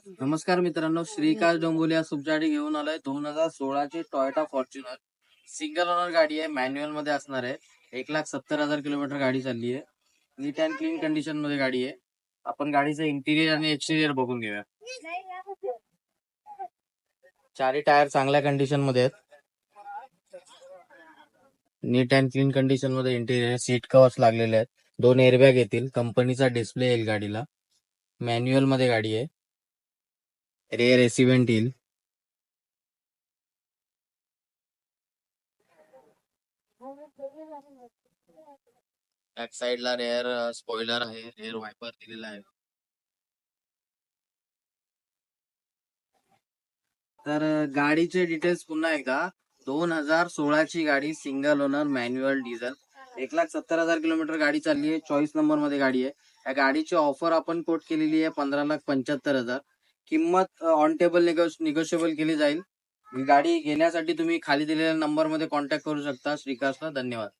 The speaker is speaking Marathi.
नमस्कार मित्रांनो, श्रीकांत डोंबोले आज तुमच्यासाठी घेऊन आलोय 2016 ची टोयोटा फॉर्च्युनर. सिंगल ओनर गाडी आहे, मॅन्युअल मध्ये असणार आहे. 1,70,000 किलोमीटर गाडी चालली आहे. नीट अँड क्लीन कंडिशन मध्ये गाडी आहे. आपण गाडीचं इंटिरियर आणि एक्सटिरियर बघून घेऊया. चारही टायर चांगल्या कंडिशन मध्ये आहेत. नीट अँड क्लीन कंडिशन मध्ये इंटिरियर, सीट कव्हर्स लागलेले आहेत. 2 एअरबॅग येतील. कंपनीचा डिस्प्ले येईल गाडीला. मॅन्युअल मध्ये गाडी आहे. रेअर एसी वेंट येईल. बॅक साइडला रेअर स्पॉइलर आहे, रेअर वायपर दिलेला आहे. तर गाडीचे डिटेल्स पुन्हा एकदा. 2016 ची गाडी, single owner, manual, diesel. 1,70,000 kilometre गाडी चालली आहे. 24 नंबर मध्ये गाडी आहे. या गाडीची ऑफर आपण कोट केलेली आहे 15,75,000. किंमत ऑन टेबल निगोशिएबल केली जाईल. ही गाडी घेण्यासाठी तुम्ही खाली दिलेल्या नंबर मध्ये कॉन्टॅक्ट करू शकता. श्रीकांतला धन्यवाद.